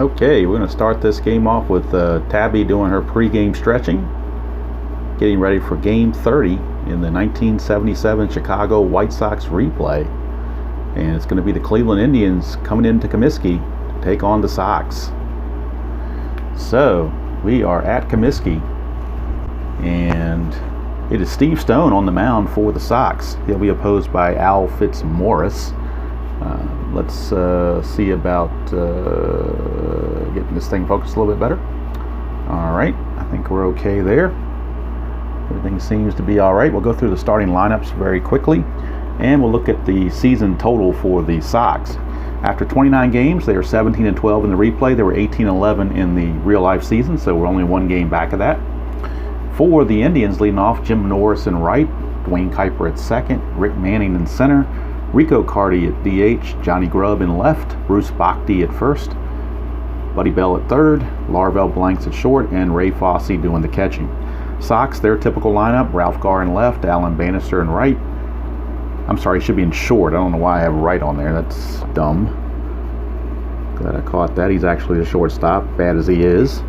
Okay, we're going to start this game off with Tabby doing her pregame stretching, getting ready for Game 30 in the 1977 Chicago White Sox replay. And it's going to be the Cleveland Indians coming into Comiskey to take on the Sox. So, we are at Comiskey, and it is Steve Stone on the mound for the Sox. He'll be opposed by Al Fitzmaurice. Let's see about getting this thing focused a little bit better. All right, I think we're okay there. Everything seems to be all right. We'll go through the starting lineups very quickly, and we'll look at the season total for the Sox. After 29 games, they are 17-12 in the replay. They were 18-11 in the real-life season, so we're only one game back of that. For the Indians, leading off, Jim Norris in right, Dwayne Kuiper at second, Rick Manning in center, Rico Carty at DH, Johnny Grubb in left, Bruce Bochy at first, Buddy Bell at third, Larvell Blanks at short, and Ray Fosse doing the catching. Sox, their typical lineup, Ralph Garr in left, Alan Bannister in right. I'm sorry, it should be in short. I don't know why I have right on there. That's dumb. Glad I caught that. He's actually the shortstop, bad as he is.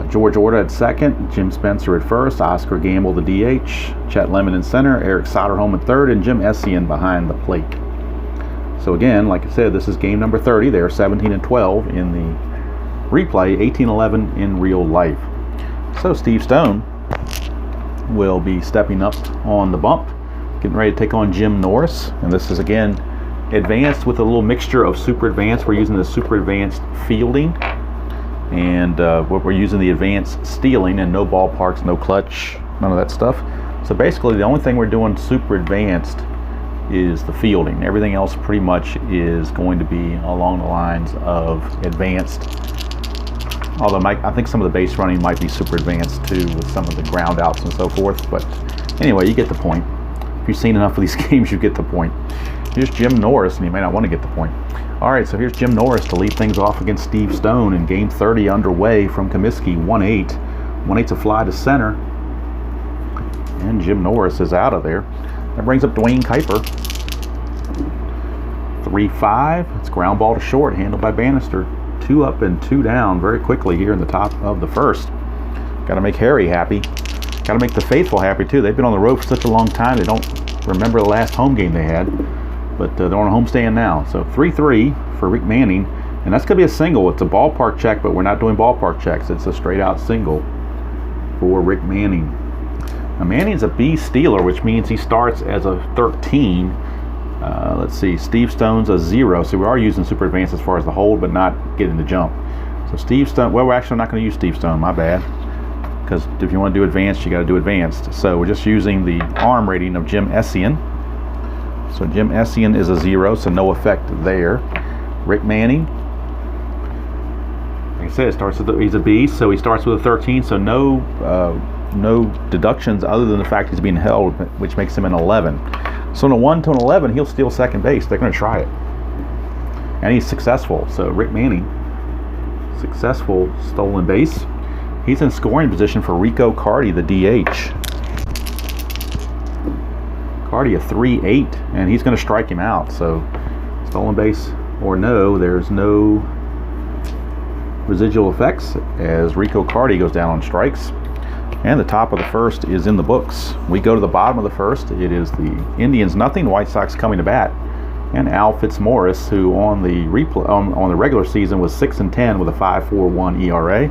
George Orta at second, Jim Spencer at first, Oscar Gamble the DH, Chet Lemon in center, Eric Soderholm at third, and Jim Essien behind the plate. So again, like I said, this is game number 30. They are 17-12 in the replay, 18-11 in real life. So Steve Stone will be stepping up on the bump, getting ready to take on Jim Norris. And this is again advanced with a little mixture of super advanced. We're using the super advanced fielding, and we're using the advanced stealing, and no ballparks, no clutch, none of that stuff. So basically the only thing we're doing super advanced is the fielding. Everything else pretty much is going to be along the lines of advanced, although I think some of the base running might be super advanced too, with some of the ground outs and so forth. But anyway, you get the point. If you've seen enough of these games, you get the point. Here's Jim Norris, and you may not want to get the point. All right, so here's Jim Norris to lead things off against Steve Stone in Game 30 underway from Comiskey, 1-8. 1-8's a fly to center, and Jim Norris is out of there. That brings up Dwayne Kuiper. 3-5, it's ground ball to short, handled by Bannister. 2 up and 2 down very quickly here in the top of the first. Got to make Harry happy. Got to make the faithful happy too. They've been on the road for such a long time, they don't remember the last home game they had. But they're on a homestand now. So 3-3 for Rick Manning. And that's going to be a single. It's a ballpark check, but we're not doing ballpark checks. It's a straight-out single for Rick Manning. Now, Manning's a B stealer, which means he starts as a 13. Let's see. Steve Stone's a 0. So we are using super advanced as far as the hold, but not getting the jump. So Steve Stone, well, we're actually not going to use Steve Stone. My bad. Because if you want to do advanced, you got to do advanced. So we're just using the arm rating of Jim Essien. So Jim Essien is a 0, so no effect there. Rick Manning, like I said, he's a B, so he starts with a 13, so no deductions other than the fact he's being held, which makes him an 11. So in a 1 to an 11, he'll steal second base. They're going to try it. And he's successful. So Rick Manning, successful stolen base. He's in scoring position for Rico Carty, the DH. Carty a 3-8, and he's going to strike him out. So stolen base or no, there's no residual effects as Rico Carty goes down on strikes. And the top of the first is in the books. We go to the bottom of the first. It is the Indians nothing, White Sox coming to bat. And Al Fitzmaurice, who on the regular season was 6-10 with a 5.41 ERA.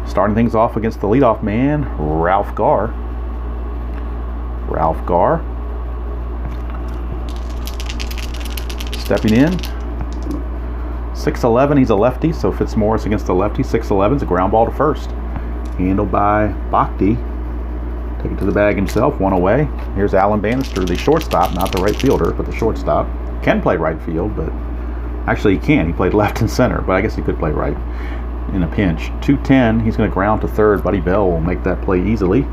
Starting things off against the leadoff man, Ralph Garr. Ralph Garr stepping in. 6'11", he's a lefty, so Fitzmaurice against the lefty. 6'11", it's a ground ball to first. Handled by Bochy. Take it to the bag himself, 1 away. Here's Alan Bannister, the shortstop, not the right fielder, but the shortstop. Can play right field, but actually he can. He played left and center, but I guess he could play right in a pinch. 2-10, he's going to ground to third. Buddy Bell will make that play easily.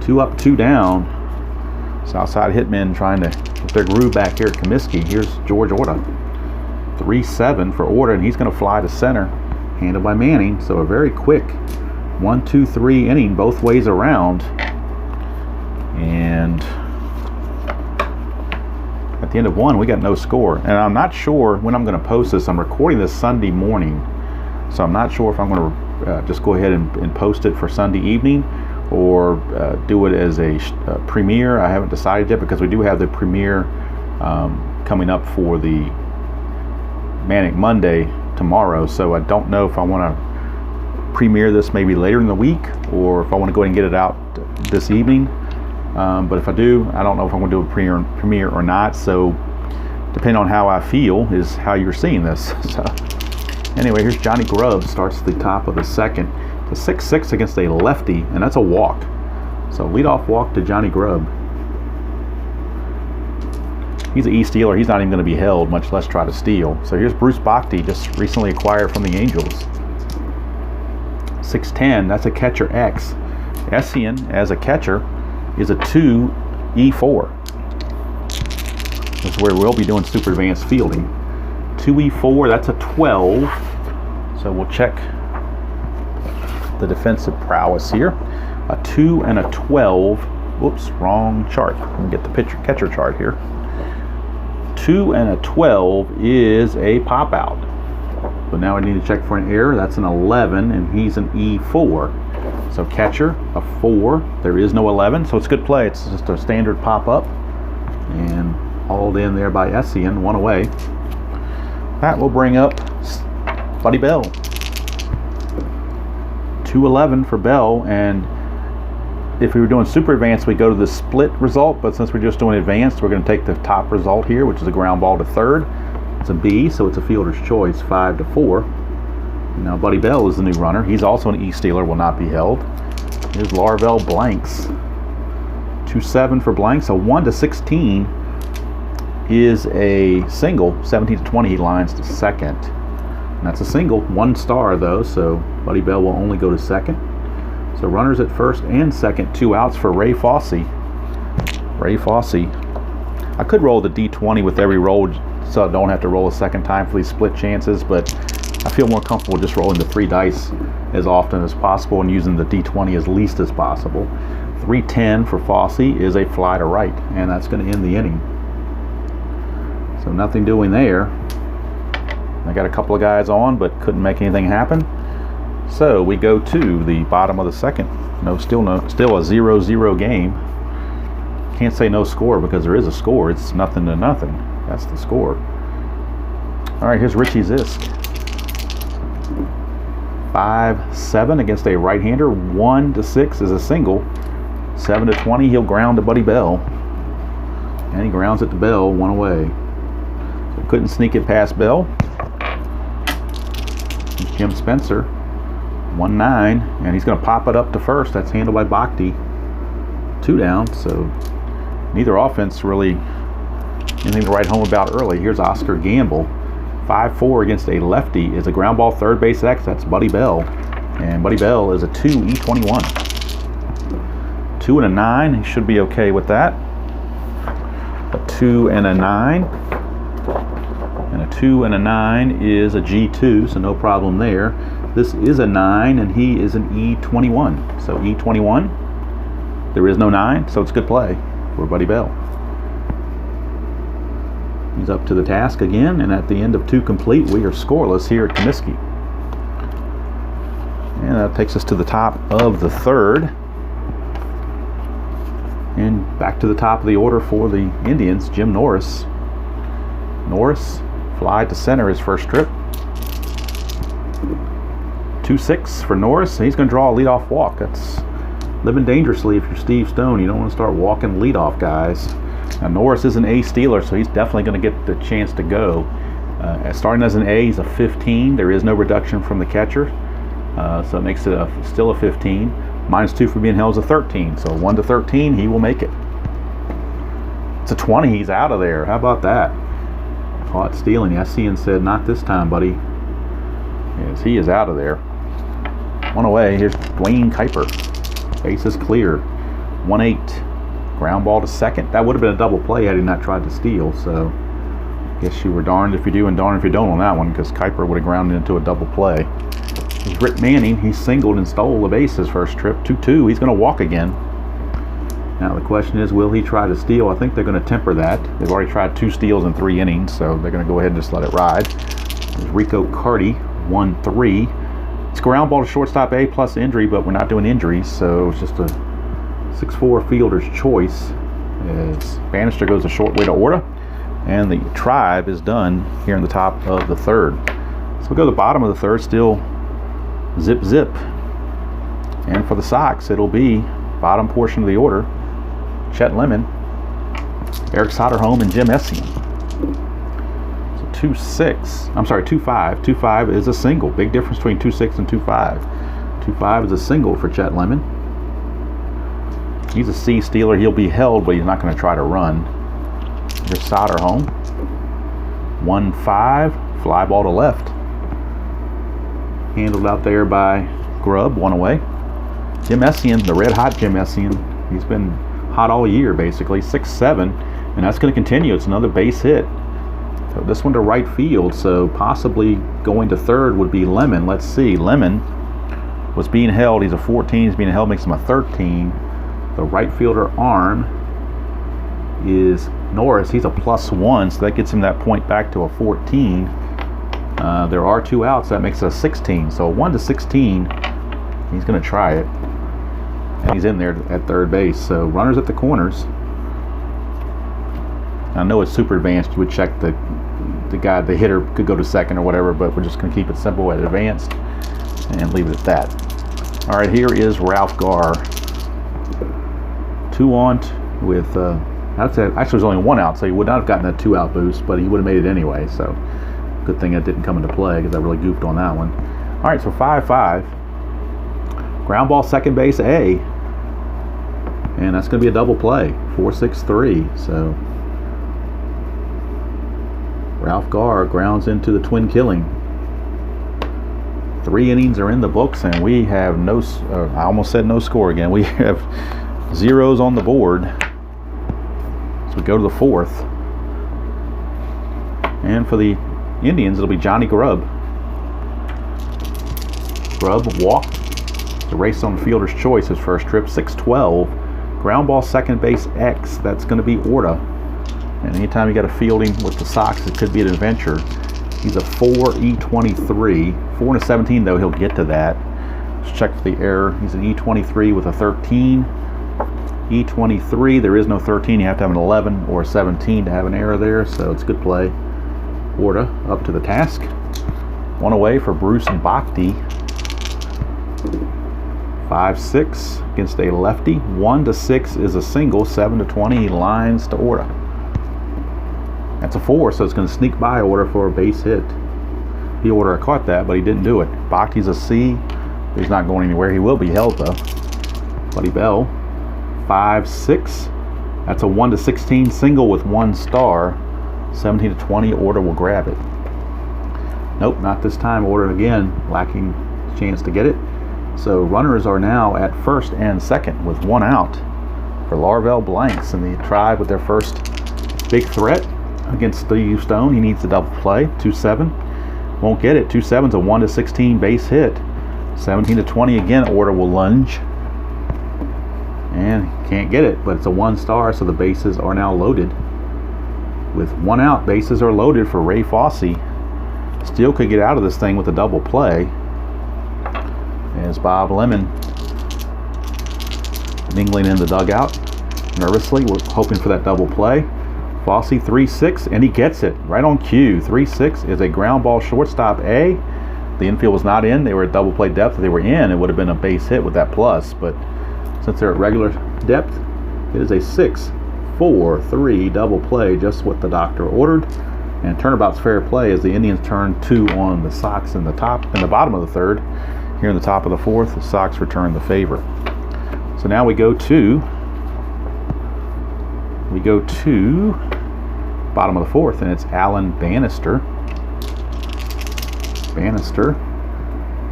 2 up, 2 down. Southside hitmen trying to get their groove back here at Comiskey. Here's George Orta. 3-7 for Orta, and he's going to fly to center. Handled by Manning. So a very quick 1-2-3 inning both ways around. And At the end of 1, we got no score. And I'm not sure when I'm going to post this. I'm recording this Sunday morning, so I'm not sure if I'm going to just go ahead and post it for Sunday evening, or do it as a premiere. I haven't decided yet, because we do have the premiere coming up for the Manic Monday tomorrow. So I don't know if I want to premiere this maybe later in the week, or if I want to go ahead and get it out this evening. But if I do, I don't know if I'm going to do a premiere or not. So depending on how I feel is how you're seeing this. So anyway, here's Johnny Grubb, starts at the top of the second. It's a 6-6 against a lefty, and that's a walk. So leadoff walk to Johnny Grubb. He's an E-stealer. He's not even going to be held, much less try to steal. So here's Bruce Bhakti, just recently acquired from the Angels. 6-10, that's a catcher X. Essien, as a catcher, is a 2 E4. This is where we'll be doing super advanced fielding. 2 E4, that's a 12. So we'll check the defensive prowess here. A 2 and a 12. Whoops, wrong chart. Let me get the catcher chart here. 2 and a 12 is a pop out. But now I need to check for an error. That's an 11, and he's an E4. So catcher, a 4. There is no 11, so it's good play. It's just a standard pop up, and hauled in there by Essien, 1 away. That will bring up Buddy Bell. 2-11 for Bell, and if we were doing super advanced, we go to the split result, but since we're just doing advanced, we're going to take the top result here, which is a ground ball to third. It's a B, so it's a fielder's choice, 5-4. Now Buddy Bell is the new runner. He's also an E-stealer, will not be held. Here's Larvell Blanks. 2-7 for Blanks. A 1-16 is a single. 17-20 he lines to second. And that's a single, 1 star though, so Buddy Bell will only go to second. So runners at first and second, 2 outs for Ray Fosse. Ray Fosse. I could roll the D20 with every roll, so I don't have to roll a second time for these split chances, but I feel more comfortable just rolling the 3 dice as often as possible and using the D20 as least as possible. 3-10 for Fosse is a fly to right, and that's going to end the inning. So nothing doing there. I got a couple of guys on, but couldn't make anything happen. So we go to the bottom of the second. Still a 0-0 game. Can't say no score because there is a score. It's 0-0. That's the score. All right, here's Richie Zisk. 5-7 against a right-hander. 1-6 is a single. 7-20, he'll ground to Buddy Bell. And he grounds it to Bell, 1 away. So couldn't sneak it past Bell. Here's Jim Spencer. 1-9, and he's going to pop it up to first. That's handled by Bhakti. 2 down, so neither offense really anything to write home about early. Here's Oscar Gamble. 5-4 against a lefty is a ground ball third base X. That's Buddy Bell, and Buddy Bell is a 2 E21. 2 and a 9. He should be okay with that. A 2 and a 9, and a 2 and a 9 is a G2, so no problem there. This is a 9, and he is an E21. So E21, there is no 9, so it's good play for Buddy Bell. He's up to the task again, and at the end of 2 complete, we are scoreless here at Comiskey. And that takes us to the top of the third. And back to the top of the order for the Indians, Jim Norris. Norris, fly to center his first trip. 2-6 for Norris. He's going to draw a leadoff walk. That's living dangerously if you're Steve Stone. You don't want to start walking leadoff guys. Now Norris is an A stealer, so he's definitely going to get the chance to go. Starting as an A, he's a 15. There is no reduction from the catcher, so it makes it still a 15. -2 for being held is a 13. So 1-13, he will make it. It's a 20. He's out of there. How about that? Caught stealing. Essien said, "Not this time, buddy." Yes, he is out of there. 1 away. Here's Dwayne Kuiper. Base is clear. 1-8. Ground ball to second. That would have been a double play had he not tried to steal. So I guess you were darned if you do and darned if you don't on that one, because Kuiper would have grounded into a double play. Here's Rick Manning. He singled and stole the base his first trip. 2-2. He's going to walk again. Now the question is, will he try to steal? I think they're going to temper that. They've already tried 2 steals in 3 innings, so they're going to go ahead and just let it ride. There's Rico Carty, 1-3. It's ground ball to shortstop A plus injury, but we're not doing injuries, so it's just a 6-4 fielder's choice. As Bannister goes a short way to order, and the Tribe is done here in the top of the 3rd. So we go to the bottom of the 3rd, still zip zip. And for the Sox, it'll be bottom portion of the order: Chet Lemon, Eric Soderholm, and Jim Essien. So 2-6. I'm sorry, 2-5. 2-5 is a single. Big difference between 2-6 and 2-5. 2-5 is a single for Chet Lemon. He's a C stealer. He'll be held, but he's not going to try to run. Here's Soderholm. 1-5. Fly ball to left. Handled out there by Grubb. 1 away. Jim Essien, the red hot Jim Essien. He's been hot all year, basically. 6-7. And that's going to continue. It's another base hit. So this one to right field. So possibly going to 3rd would be Lemon. Let's see. Lemon was being held. He's a 14. He's being held. Makes him a 13. The right fielder arm is Norris. He's a +1, so that gets him that point back to a 14. There are 2 outs. That makes it a 16. So 1-16. He's going to try it. And he's in there at 3rd base. So runners at the corners. I know it's super advanced. You would check the guy, the hitter could go to 2nd or whatever, but we're just going to keep it simple at advanced and leave it at that. All right, here is Ralph Garr. 2 on with, actually there's only 1 out, so he would not have gotten that 2-out boost, but he would have made it anyway, so good thing it didn't come into play because I really goofed on that one. All right, so 5-5. Ground ball, 2nd base A, and that's going to be a double play, 4-6-3, so Ralph Garr grounds into the twin killing. 3 innings are in the books, and we have no, I almost said no score again, we have zeros on the board. So we go to the 4th. And for the Indians, it'll be Johnny Grubb. Grubb walked. The race on the fielder's choice, his first trip, 6-12. Ground ball, 2nd base X. That's going to be Orta. And anytime you got a fielding with the Sox, it could be an adventure. He's a 4 E23. 4-17, though, he'll get to that. Let's check the error. He's an E23 with a 13. E23, there is no 13. You have to have an 11 or a 17 to have an error there, so it's a good play. Orta up to the task. 1 away for Bruce Bhakti. 5-6 against a lefty. 1-6 is a single. 7-20, he lines to Orta. That's a 4, so it's going to sneak by Orta for a base hit. He Orta caught that, but he didn't do it. Bhakti's a C. He's not going anywhere. He will be held, though. Buddy Bell. 5-6. That's a 1-16 single with 1 star. 17-20, Orta will grab it. Nope, not this time. Orta again, lacking chance to get it. So runners are now at 1st and 2nd with 1 out for Larvell Blanks, and the Tribe with their first big threat against Steve Stone. He needs a double play. 2-7. Won't get it. 2-7's a 1-16 base hit. 17-20 again, Orta will lunge. And can't get it, but it's a 1 star, so the bases are now loaded. With 1 out, bases are loaded for Ray Fosse. Still could get out of this thing with a double play. As Bob Lemon mingling in the dugout nervously, hoping for that double play. Fosse 3-6, and he gets it right on cue. 3-6 is a ground ball, shortstop A. The infield was not in. They were at double play depth. If they were in, it would have been a base hit with that plus, but since they're at regular depth, it is a 6-4-3 double play, just what the doctor ordered. And turnabout's fair play as the Indians turn 2 on the Sox in the bottom of the 3rd. Here in the top of the 4th, the Sox return the favor. So now we go to bottom of the 4th, and it's Alan Bannister.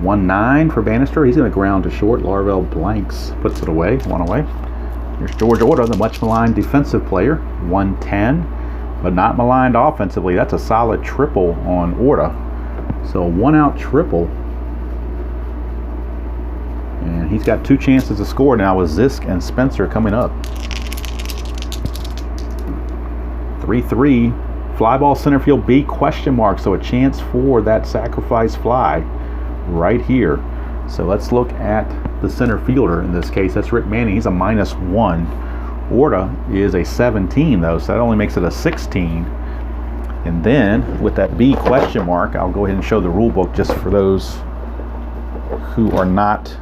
1-9 for Bannister. He's going to ground to short. Larvell Blanks puts it away. 1 away. Here's George Orta, the much maligned defensive player. 1-10, but not maligned offensively. That's a solid triple on Orta. So 1 out triple. And he's got 2 chances to score now with Zisk and Spencer coming up. 3-3. Fly ball center field B question mark. So a chance for that sacrifice fly right here. So let's look at the center fielder in this case. That's Rick Manning. He's a -1. Orta is a 17 though, so that only makes it a 16. And then with that B question mark, I'll go ahead and show the rule book just for those who are not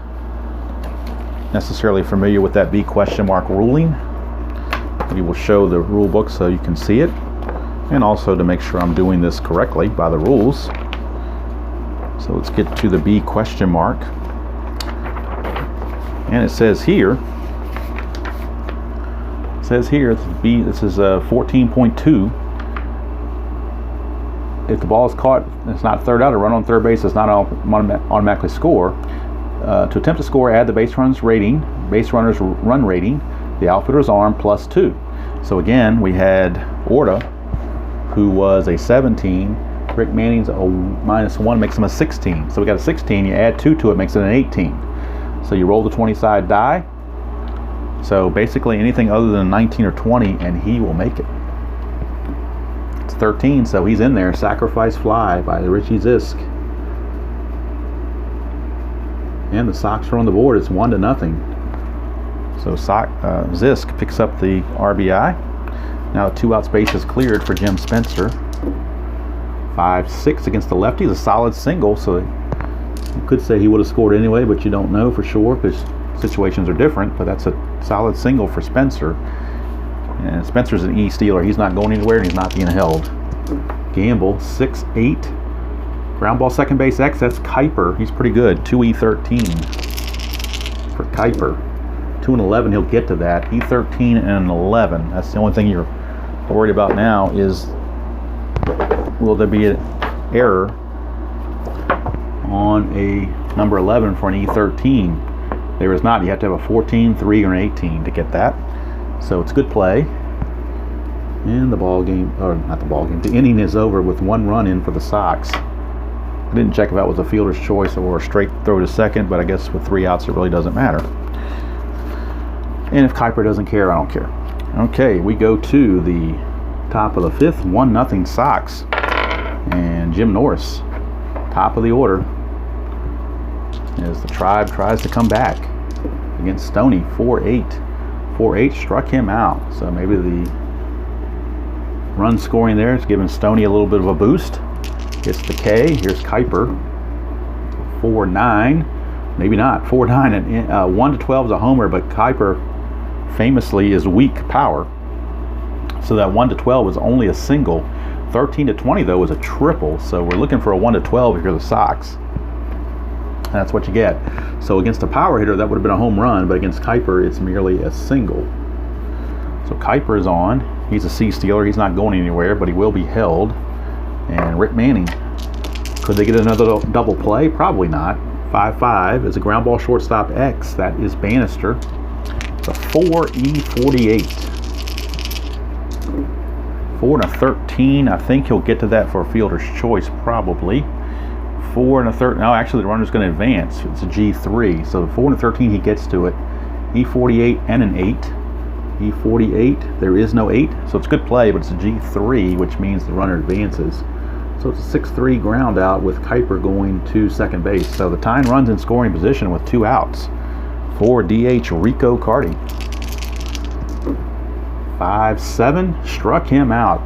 necessarily familiar with that B question mark ruling. We will show the rule book so you can see it, and also to make sure I'm doing this correctly by the rules. So let's get to the B question mark. And it says here, this is 14.2. If the ball is caught, it's not third out, a run on third base does not automatically score. To attempt to score, add the base runner's run rating, the outfielder's arm +2. So again, we had Orta, who was a 17. Rick Manning's a -1, makes him a 16. So we got a 16, you add 2 to it, makes it an 18. So you roll the 20-side die. So basically anything other than 19 or 20, and he will make it. It's 13, so he's in there. Sacrifice fly by Richie Zisk. And the Sox are on the board. It's 1-0. So Zisk picks up the RBI. Now the 2-out space is cleared for Jim Spencer. 5-6 against the lefty is a solid single, so you could say he would have scored anyway, but you don't know for sure because situations are different. But that's a solid single for Spencer. And Spencer's an E stealer. He's not going anywhere and he's not being held. Gamble 6-8. Ground ball second base X, that's Kuiper. He's pretty good. 2E13 for Kuiper. 2-11, he'll get to that. E13 and 11. That's the only thing you're worried about now is, will there be an error on a number 11 for an E13? There is not. You have to have a 14, 3, or an 18 to get that. So it's good play. And the ball game, or not the ball game, the inning is over with 1 run in for the Sox. I didn't check if that was a fielder's choice or a straight throw to second, but I guess with 3 outs it really doesn't matter. And if Kuiper doesn't care, I don't care. Okay, we go to the top of the 5th, 1-0 Sox. And Jim Norris, top of the order, as the Tribe tries to come back against Stoney. 4-8. 4-8 struck him out. So maybe the run scoring there is giving Stoney a little bit of a boost. Gets the K. Here's Kuiper. 4-9. Maybe not. 4-9. And 1-12 is a homer, but Kuiper famously is weak power. So that 1-12 is only a single. 13-20 though is a triple. So we're looking for a 1-12 if you're the Sox. And that's what you get. So against a power hitter, that would have been a home run, but against Kuiper, it's merely a single. So Kuiper is on. He's a C stealer. He's not going anywhere, but he will be held. And Rick Manning, could they get another double play? Probably not. 5-5 is a ground ball shortstop X. That is Bannister. It's a 4E48. 4-13. I think he'll get to that for a fielder's choice, probably. 4-13. No, actually the runner's going to advance. It's a G3. So 4-13, he gets to it. E48 and an 8. E48, there is no 8, so it's good play, but it's a G3, which means the runner advances. So it's a 6-3 ground out with Kuiper going to second base. So the tying runs in scoring position with 2 outs for DH Rico Carty. 5-7, struck him out.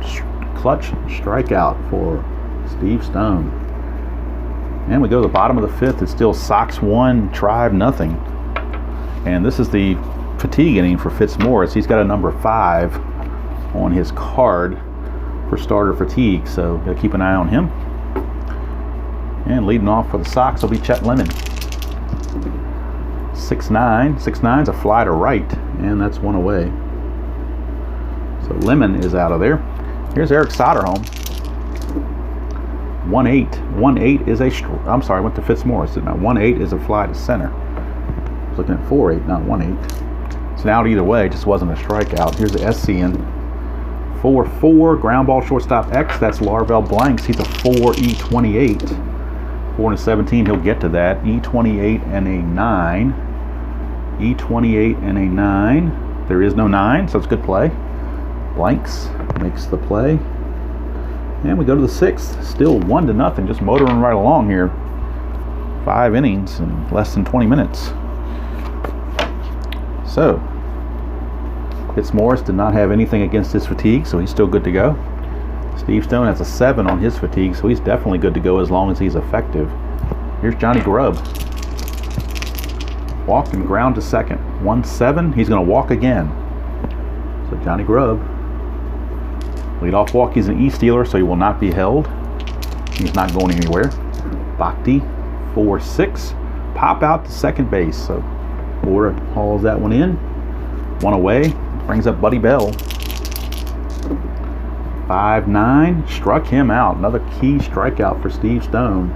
Clutch strikeout for Steve Stone. And we go to the bottom of the 5th. It's still Sox 1, Tribe nothing. And this is the fatigue inning for Fitzmaurice. He's got a number 5 on his card for starter fatigue, so gotta keep an eye on him. And leading off for the Sox will be Chet Lemon. 6-9. 6-9's a fly to right, and that's 1 away. So Lemon is out of there. Here's Eric Soderholm. 1-8. 1-8 is a I'm sorry, I went to Fitzmaurice. Now 1-8 is a fly to center. I was looking at 4-8, not 1-8. It's an out either way, just wasn't a strikeout. Here's the SCN. 4-4, ground ball shortstop X, that's Larvell Blanks. He's a 4E28. 4-17, he'll get to that. E28 and a 9. E28 and a 9. There is no 9, so it's good play. Blanks makes the play. And we go to the 6th. Still 1-0, just motoring right along here. 5 innings in less than 20 minutes. So, Fitzmaurice did not have anything against his fatigue, so he's still good to go. Steve Stone has a 7 on his fatigue, so he's definitely good to go as long as he's effective. Here's Johnny Grubb. Walked and ground to second. 1-7. He's going to walk again. So Johnny Grubb. Leadoff walk. He's an E-stealer, so he will not be held. He's not going anywhere. Bhakti. 4-6. Pop out to second base. So Orta hauls that one in. 1 away. Brings up Buddy Bell. 5-9. Struck him out. Another key strikeout for Steve Stone.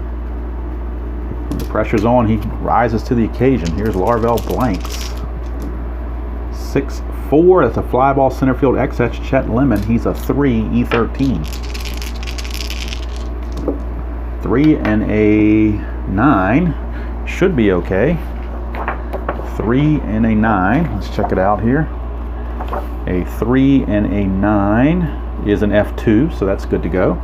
When the pressure's on, he rises to the occasion. Here's Larvell Blanks. 6-4. That's a fly ball center field X. That's Chet Lemon. He's a 3 E13. 3 and a 9 should be okay. 3 and a 9. Let's check it out here. A 3 and a 9 is an F2, so that's good to go.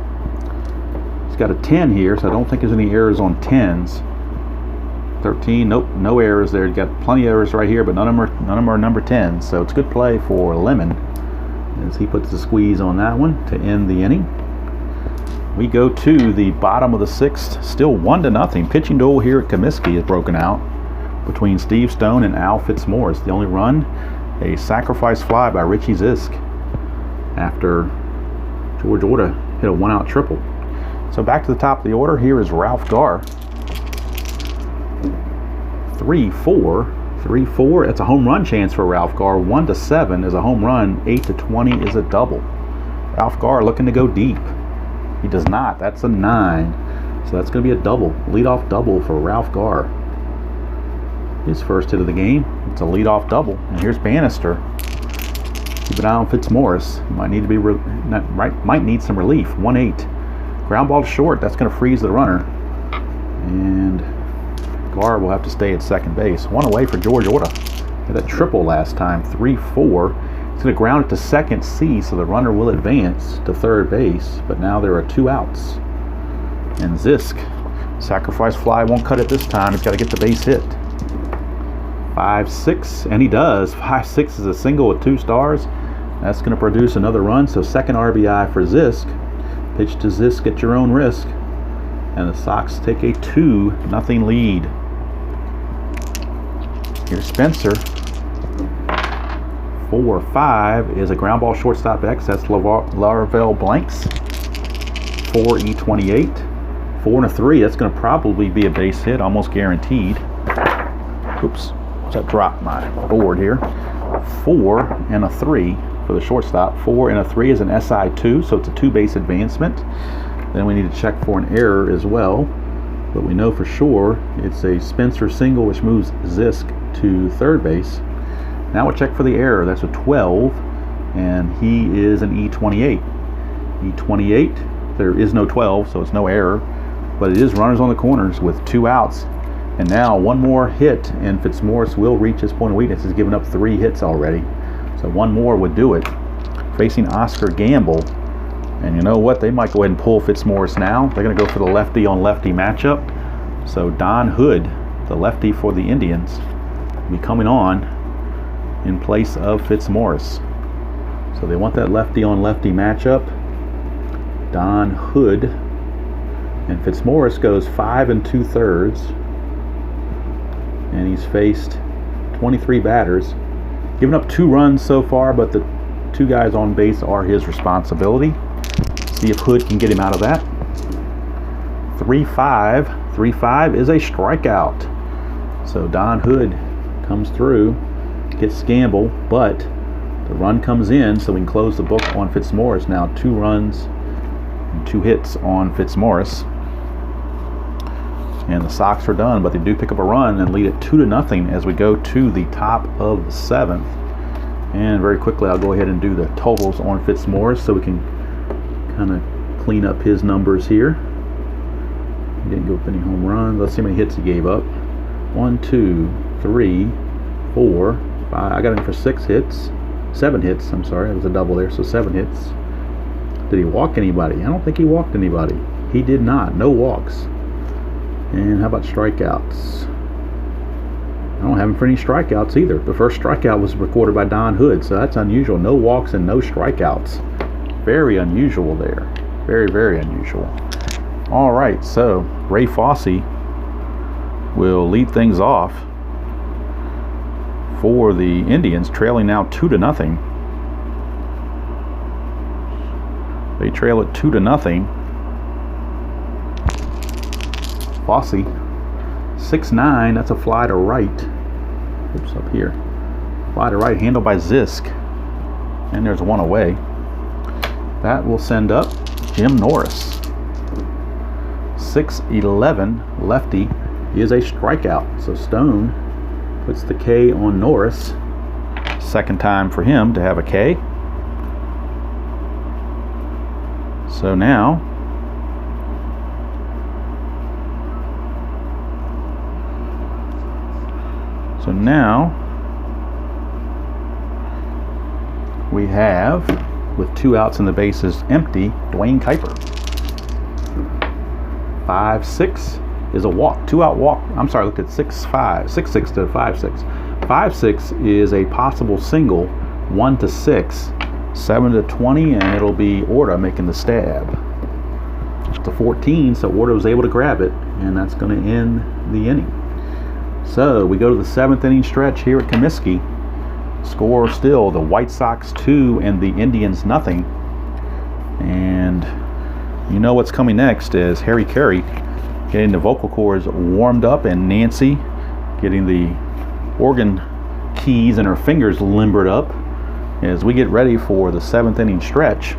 He's got a 10 here, so I don't think there's any errors on 10s. 13, nope, no errors there. He's got plenty of errors right here, but none of them are number 10. So it's good play for Lemon as he puts the squeeze on that one to end the inning. We go to the bottom of the 6th, still 1-0. Pitching duel here at Comiskey is broken out between Steve Stone and Al Fitzmaurice. The only run, a sacrifice fly by Richie Zisk after George Orta hit a 1-out triple. So back to the top of the order. Here is Ralph Garr. 3-4. 3-4. That's a home run chance for Ralph Garr. 1-7 is a home run. 8-20 is a double. Ralph Garr looking to go deep. He does not. That's a 9. So that's going to be a double. Leadoff double for Ralph Garr. His first hit of the game. It's a leadoff double. And here's Bannister. Keep an eye on Fitzmaurice. Might need to be might need some relief. 1-8. Ground ball to short. That's going to freeze the runner. And Garr will have to stay at second base. 1 away for George Orta. Hit a triple last time. 3-4. He's going to ground it to second C, so the runner will advance to third base. But now there are 2 outs. And Zisk, sacrifice fly, won't cut it this time. He's got to get the base hit. 5-6, and he does. 5-6 is a single with 2 stars. That's going to produce another run. So second RBI for Zisk. Pitch to Zisk at your own risk. And the Sox take a 2-0 lead. Here's Spencer. 4-5 is a ground ball shortstop X. That's Larvell Blanks. 4 E28. 4 and a 3. That's going to probably be a base hit, almost guaranteed. Oops, that dropped my board here. 4 and a 3 for the shortstop. 4 and a 3 is an SI2, so it's a 2-base advancement. Then we need to check for an error as well, but we know for sure it's a Spencer single, which moves Zisk to third base. Now we'll check for the error. That's a 12, and he is an E28. E28, there is no 12, so it's no error, but it is runners on the corners with 2 outs. And now 1 more hit, and Fitzmaurice will reach his point of weakness. He's given up 3 hits already, so 1 more would do it. Facing Oscar Gamble, and you know what? They might go ahead and pull Fitzmaurice now. They're going to go for the lefty on lefty matchup. So Don Hood, the lefty for the Indians, will be coming on in place of Fitzmaurice. So they want that lefty on lefty matchup. Don Hood, and Fitzmaurice goes 5 2/3, and he's faced 23 batters, given up 2 runs so far, but the 2 guys on base are his responsibility. See if Hood can get him out of that. 3-5. 3-5 is a strikeout. So Don Hood comes through, gets Gamble, but the run comes in, so we can close the book on Fitzmaurice. Now 2 runs and 2 hits on Fitzmaurice. And the Sox are done, but they do pick up a run and lead it 2-0 as we go to the top of the 7th. And very quickly, I'll go ahead and do the totals on Fitzmaurice so we can kind of clean up his numbers here. He didn't give up any home runs. Let's see how many hits he gave up. 1, 2, 3, 4, 5. I got him for 6 hits. 7 hits. I'm sorry, it was a double there, so 7 hits. Did he walk anybody? I don't think he walked anybody. He did not. No walks. And how about strikeouts? I don't have him for any strikeouts either. The first strikeout was recorded by Don Hood, so that's unusual. No walks and no strikeouts. Very unusual there. Very, very unusual. All right, so Ray Fosse will lead things off for the Indians, trailing now 2-0. They trail it 2-0. Fosse, 6'9", that's a fly to right. Oops, up here. Fly to right, handled by Zisk. And there's one away. That will send up Jim Norris. 6'11", lefty, is a strikeout. So Stone puts the K on Norris. Second time for him to have a K. So now we have, with 2 outs and the bases empty, Dwayne Kuiper. 5-6 is a walk, 2-out walk. I'm sorry, I looked at 6-5, 6-6 to 5-6. 5-6 is a possible single, 1-6, 7-20, and it'll be Orta making the stab. To 14, so Orta was able to grab it, and that's going to end the inning. So we go to the 7th inning stretch here at Comiskey. Score still the White Sox 2 and the Indians nothing. And you know what's coming next is Harry Carey getting the vocal cords warmed up, and Nancy getting the organ keys and her fingers limbered up as we get ready for the 7th inning stretch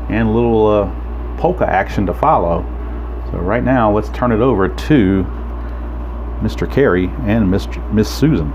and a little polka action to follow. So right now, let's turn it over to Mr. Carey and Miss Susan.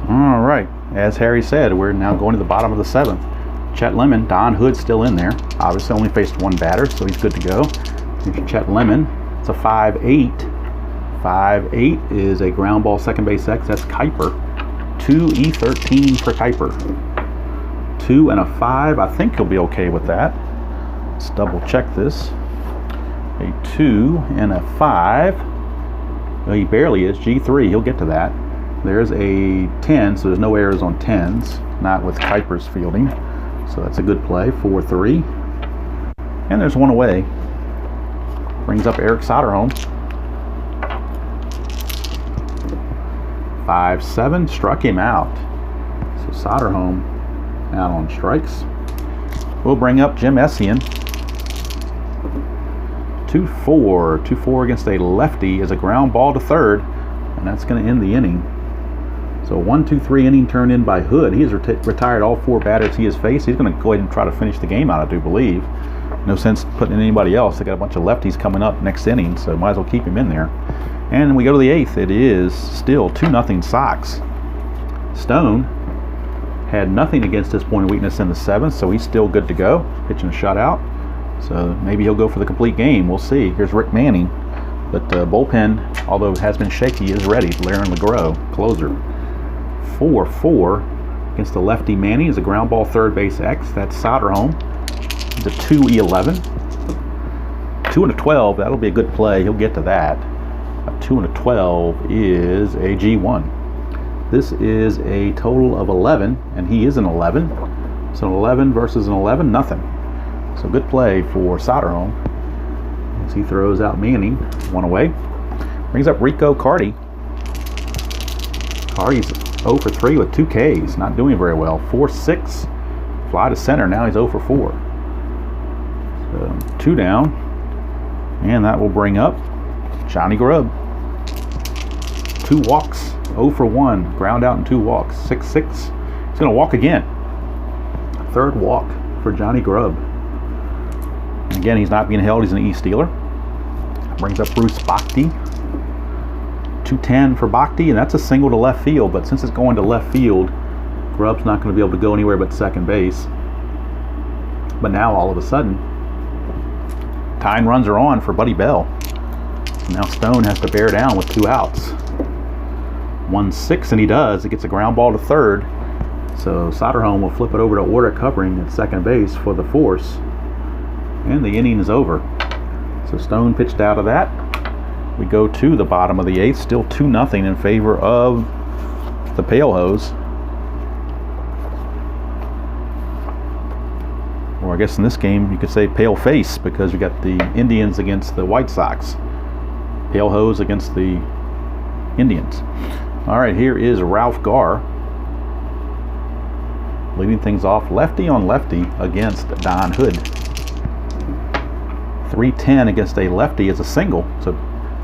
All right, as Harry said, we're now going to the bottom of the 7th. Chet Lemon, Don Hood still in there. Obviously only faced 1 batter, so he's good to go. Here's Chet Lemon. It's a 5-8. 5-8 is a ground ball second base X. That's Kuiper. 2E13 for Kuiper. 2 and a 5. I think he'll be okay with that. Let's double check this. A 2 and a 5. Well, he barely is. G3. He'll get to that. There's a 10, so there's no errors on 10s. Not with Kuiper's fielding. So that's a good play. 4-3. And there's one away. Brings up Eric Soderholm. 5-7. Struck him out. So Soderholm out on strikes. We'll bring up Jim Essien. 2-4. 2-4 against a lefty is a ground ball to third, and that's going to end the inning. So 1-2-3 inning turned in by Hood. He has retired all 4 batters he has faced. He's going to go ahead and try to finish the game out, I do believe. No sense putting in anybody else. They got a bunch of lefties coming up next inning, so might as well keep him in there. And we go to the 8th. It is still 2-0 Sox. Stone had nothing against his point of weakness in the 7th, so he's still good to go. Pitching a shutout. So maybe he'll go for the complete game. We'll see. Here's Rick Manning. But the bullpen, although it has been shaky, is ready. Laren LeGros, closer. 4-4 against the lefty Manning is a ground ball third base X. That's Soderholm. The 2-11. 2-12. That'll be a good play. He'll get to that. A 2-12 is a G1. This is a total of 11, and he is an 11. So an 11 versus an 11, nothing. So good play for Soderholm as he throws out Manning. 1 away. Brings up Rico Carty. Carty's 0 for 3 with 2 Ks. Not doing very well. 4-6. Fly to center. Now he's 0 for 4. So 2 down. And that will bring up Johnny Grubb. 2 walks. 0 for 1. Ground out and 2 walks. 6-6. He's going to walk again. 3rd walk for Johnny Grubb. Again, he's not being held. He's an E-stealer. Brings up Bruce Bhakti. 2-10 for Bhakti, and that's a single to left field. But since it's going to left field, Grubb's not going to be able to go anywhere but second base. But now, all of a sudden, tying runs are on for Buddy Bell. Now Stone has to bear down with 2 outs. 1-6, and he does. It gets a ground ball to third. So Soderholm will flip it over to Orta covering at second base for the force. And the inning is over. So Stone pitched out of that. We go to the bottom of the 8th. Still 2-0 in favor of the Pale Hose. Or I guess in this game you could say Pale Face, because you got the Indians against the White Sox. Pale Hose against the Indians. All right, here is Ralph Garr leading things off lefty on lefty against Don Hood. 3-10 against a lefty is a single. So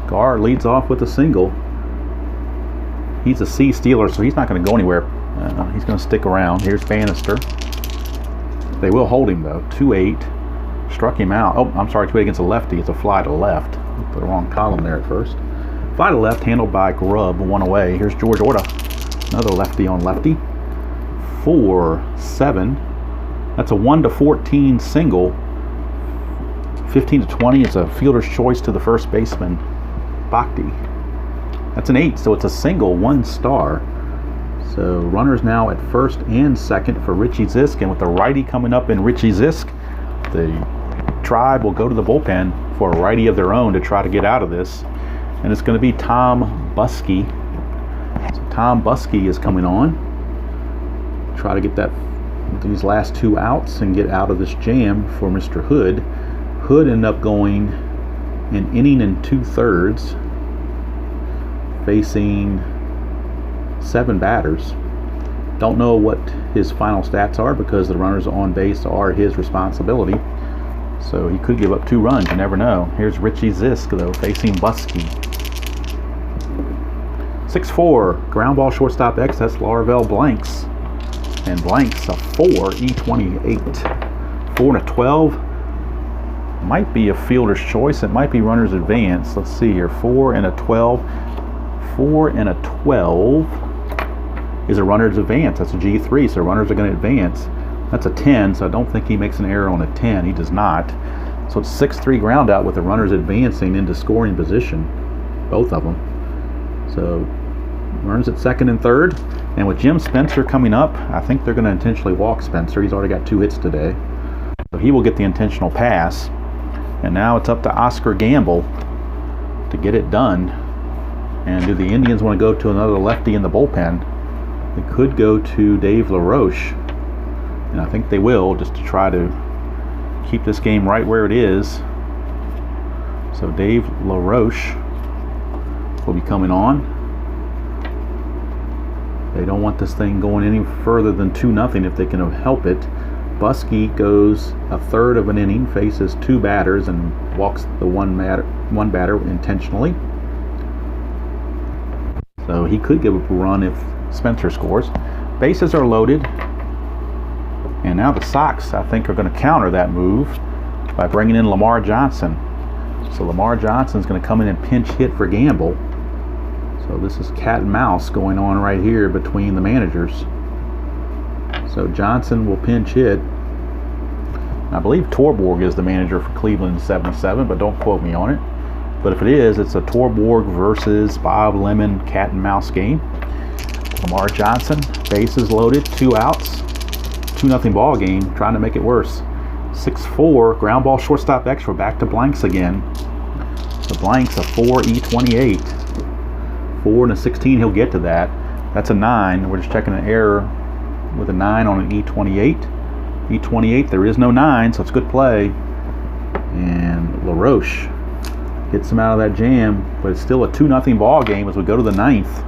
Garr leads off with a single. He's a C-stealer, so he's not going to go anywhere. He's going to stick around. Here's Bannister. They will hold him, though. 2-8. Struck him out. Oh, I'm sorry, 2-8 against a lefty. It's a fly to left. Put the wrong column there at first. Fly to left, handled by Grubb. 1 away. Here's George Orta. Another lefty on lefty. 4-7. That's a 1-14 single. 15-20. It's a fielder's choice to the first baseman, Bhakti. That's an 8, so it's a single, 1 star. So runners now at first and second for Richie Zisk, and with the righty coming up in Richie Zisk, the Tribe will go to the bullpen for a righty of their own to try to get out of this, and it's going to be Tom Buskey. So Tom Buskey is coming on, try to get these last 2 outs and get out of this jam for Mr. Hood. Hood ended up going an inning and 2/3, facing 7 batters. Don't know what his final stats are because the runners on base are his responsibility. So he could give up 2 runs, you never know. Here's Richie Zisk, though, facing Buskey. 6-4, ground ball shortstop X, that's Larvell Blanks. And Blanks a 4, E28. 4-12. Might be a fielder's choice. It might be runner's advance. Let's see here. 4-12. 4-12 is a runner's advance. That's a G3, so runners are going to advance. That's a 10, so I don't think he makes an error on a 10. He does not. So it's 6-3 ground out with the runners advancing into scoring position, both of them. So runners at second and third. And with Jim Spencer coming up, I think they're going to intentionally walk Spencer. He's already got 2 hits today. So he will get the intentional pass. And now it's up to Oscar Gamble to get it done. And do the Indians want to go to another lefty in the bullpen? They could go to Dave LaRoche. And I think they will, just to try to keep this game right where it is. So Dave LaRoche will be coming on. They don't want this thing going any further than 2-0 if they can help it. Buskey goes a third of an inning, faces 2 batters, and walks the one batter intentionally. So he could give up a run if Spencer scores. Bases are loaded. And now the Sox, I think, are going to counter that move by bringing in Lamar Johnson. So Lamar Johnson's going to come in and pinch hit for Gamble. So this is cat and mouse going on right here between the managers. So Johnson will pinch hit. I believe Torborg is the manager for Cleveland in '77, but don't quote me on it. But if it is, it's a Torborg versus Bob Lemon cat and mouse game. Lamar Johnson, bases loaded, 2 outs. 2-0 ball game, trying to make it worse. 6-4, ground ball shortstop extra, back to blanks again. The blanks, a 4 E28. 4 and a 16, he'll get to that. That's a 9. We're just checking an error with a 9 on an E28. E28, there is no 9, so it's good play. And LaRoche gets him out of that jam, but it's still a 2-0 ball game as we go to the 9th.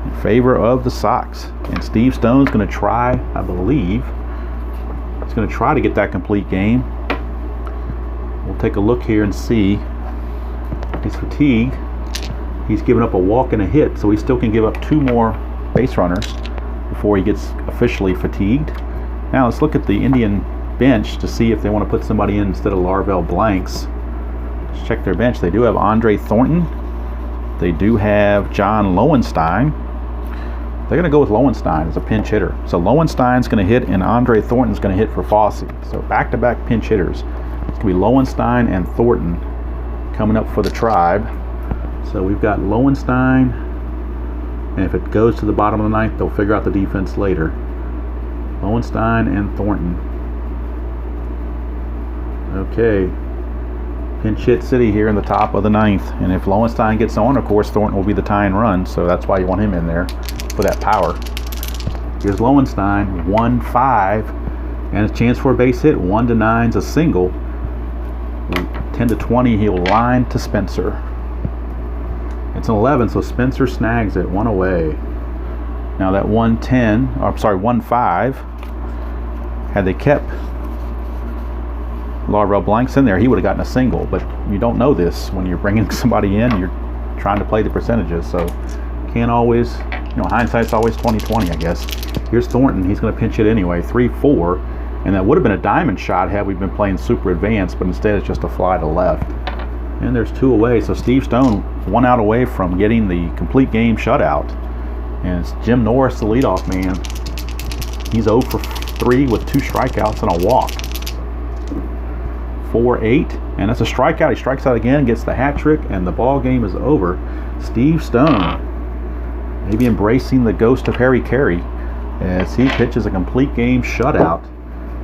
In favor of the Sox. And Steve Stone's going to try, I believe, he's going to try to get that complete game. We'll take a look here and see. He's fatigued. He's given up a walk and a hit, so he still can give up 2 more base runners before he gets officially fatigued. Now let's look at the Indian bench to see if they want to put somebody in instead of Larvell Blanks. Let's check their bench. They do have Andre Thornton. They do have John Lowenstein. They're going to go with Lowenstein as a pinch hitter. So Lowenstein's going to hit and Andre Thornton's going to hit for Fosse. So back-to-back pinch hitters. It's going to be Lowenstein and Thornton coming up for the Tribe. So we've got Lowenstein, and if it goes to the bottom of the 9th, they'll figure out the defense later. Lowenstein and Thornton. Okay. Pinch hit city here in the top of the 9th. And if Lowenstein gets on, of course, Thornton will be the tying run. So that's why you want him in there for that power. Here's Lowenstein, 1-5, and a chance for a base hit. 1-9's a single. 10-20, he'll line to Spencer. It's an 11, so Spencer snags it, 1 away. Now that 1-5, had they kept Larvell Blanks in there, he would have gotten a single, but you don't know this when you're bringing somebody in. You're trying to play the percentages, so can't always, hindsight's always 20/20, I guess. Here's Thornton. He's going to pinch it anyway, 3-4, and that would have been a diamond shot had we been playing super advanced, but instead it's just a fly to left. And there's 2 away, so Steve Stone 1 out away from getting the complete game shutout. And it's Jim Norris, the leadoff man. He's 0 for 3 with 2 strikeouts and a walk. 4-8, and that's a strikeout. He strikes out again, gets the hat trick, and the ball game is over. Steve Stone, maybe embracing the ghost of Harry Carey, as he pitches a complete game shutout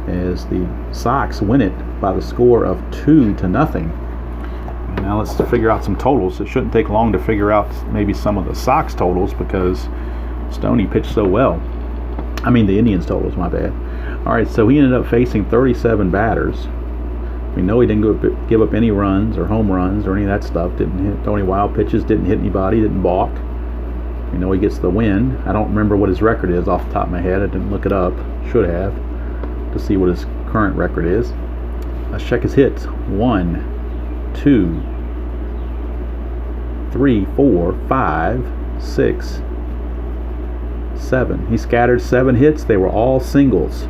as the Sox win it by the score of 2-0. Now let's figure out some totals. It shouldn't take long to figure out maybe some of the Sox totals because Stoney pitched so well. I mean the Indians totals, my bad. All right, so he ended up facing 37 batters. We know he didn't give up any runs or home runs or any of that stuff. Didn't hit any wild pitches, didn't hit anybody, didn't balk. We know he gets the win. I don't remember what his record is off the top of my head. I didn't look it up. Should have, to see what his current record is. Let's check his hits. 1, 2, 3, 4, 5, 6, 7. He scattered 7 hits. They were all singles.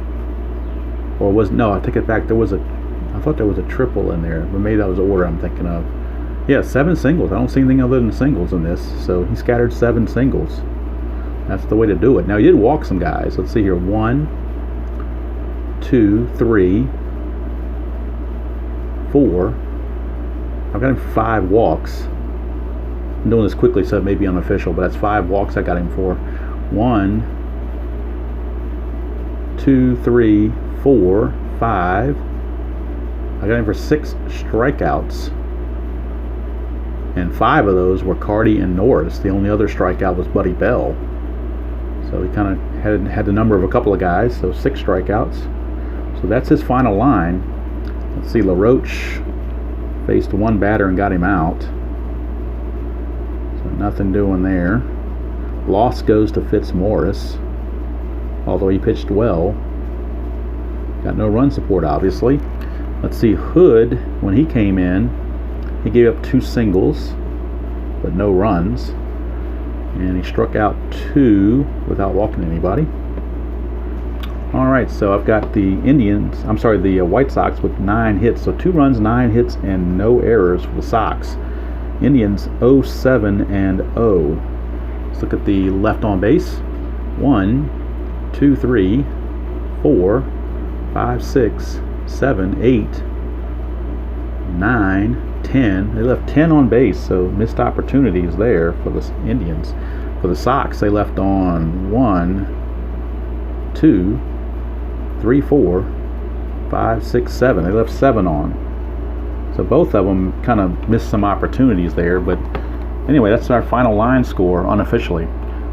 Or no, I take it back. I thought there was a triple in there, but maybe that was the order I'm thinking of. Yeah, 7 singles. I don't see anything other than singles in this. So he scattered 7 singles. That's the way to do it. Now he did walk some guys. Let's see here. 1, 2, 3, 4. I've got him 5 walks. I'm doing this quickly so it may be unofficial, but that's 5 walks I got him for. 1, 2, 3, 4, 5. I got him for 6 strikeouts. And 5 of those were Carty and Norris. The only other strikeout was Buddy Bell. So he kind of had the number of a couple of guys, so 6 strikeouts. So that's his final line. Let's see, LaRoche faced 1 batter and got him out. So nothing doing there. Loss goes to Fitzmaurice, although he pitched well. Got no run support, obviously. Let's see, Hood, when he came in, he gave up 2 singles, but no runs. And he struck out 2 without walking anybody. All right, so I've got the White Sox with 9 hits. So 2 runs, 9 hits, and no errors for the Sox. Indians 0-7 and 0. Let's look at the left on base. 1, 2, 3, 4, 5, 6, 7, 8, 9, 10. They left 10 on base, so missed opportunities there for the Indians. For the Sox, they left on 1, 2, 3, 4, 5, 6, 7. They left 7 on. So both of them kind of missed some opportunities there. But anyway, that's our final line score unofficially.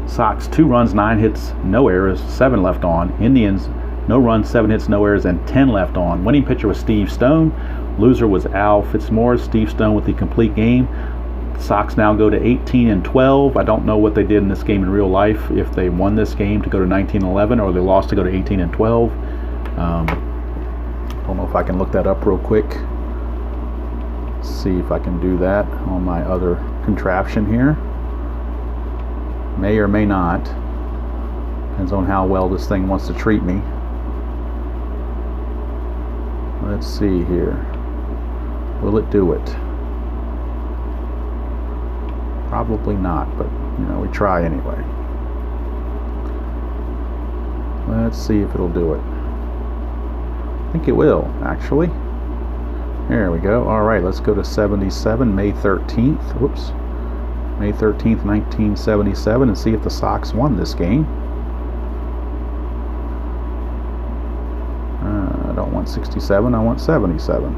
Sox 2 runs, 9 hits, no errors, 7 left on. Indians no runs, 7 hits, no errors, and 10 left on. Winning pitcher was Steve Stone. Loser was Al Fitzmaurice. Steve Stone with the complete game. Sox now go to 18 and 12. I don't know what they did in this game in real life, if they won this game to go to 19-11 or they lost to go to 18 and 12. Don't know if I can look that up real quick. See if I can do that on my other contraption here. May or may not. Depends on how well this thing wants to treat me. Let's see here. Will it do it? Probably not, but we try anyway. Let's see if it'll do it. I think it will, actually. There we go. All right, let's go to 77, May 13th. Whoops. May 13th, 1977, and see if the Sox won this game. I don't want 67, I want 77.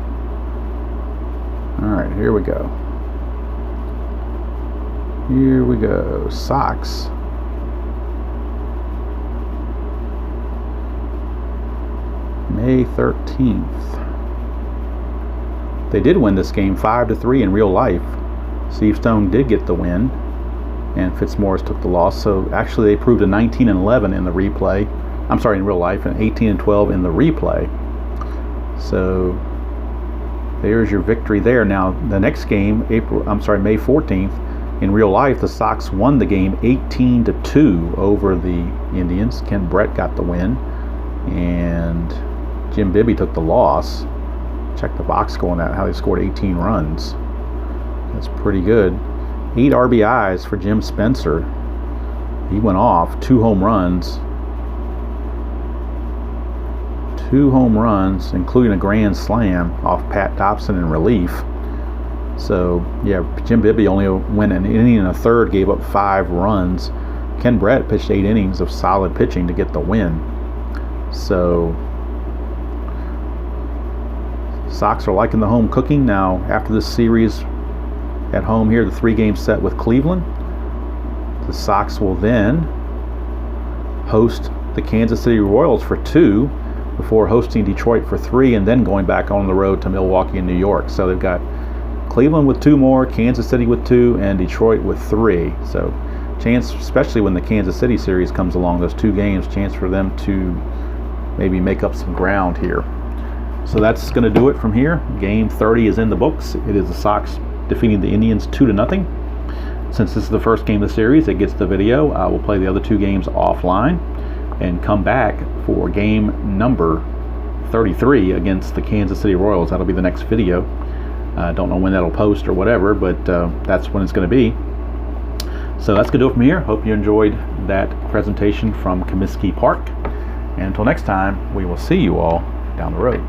All right, here we go. Here we go. Sox. May 13th. They did win this game 5-3 in real life. Steve Stone did get the win, and Fitzmaurice took the loss. So actually, they proved a 19 and 11 in the replay. I'm sorry, in real life, and 18 and 12 in the replay. So there's your victory there. Now the next game, May 14th, in real life, the Sox won the game 18-2 over the Indians. Ken Brett got the win, and Jim Bibby took the loss. Check the box score on that, how they scored 18 runs. That's pretty good. 8 RBIs for Jim Spencer. He went off. 2 home runs. 2 home runs, including a grand slam off Pat Dobson in relief. So, yeah, Jim Bibby only went an inning and a third, gave up 5 runs. Ken Brett pitched 8 innings of solid pitching to get the win. So, Sox are liking the home cooking. Now, after this series at home here, the 3-game set with Cleveland, the Sox will then host the Kansas City Royals for 2 before hosting Detroit for 3 and then going back on the road to Milwaukee and New York. So they've got Cleveland with 2 more, Kansas City with 2, and Detroit with 3. So chance, especially when the Kansas City series comes along, those 2 games, chance for them to maybe make up some ground here. So that's going to do it from here. Game 30 is in the books. It is the Sox defeating the Indians 2-0. Since this is the first game of the series, it gets the video. I will play the other 2 games offline and come back for game number 33 against the Kansas City Royals. That'll be the next video. I don't know when that'll post or whatever, but that's when it's going to be. So that's going to do it from here. Hope you enjoyed that presentation from Comiskey Park. And until next time, we will see you all down the road.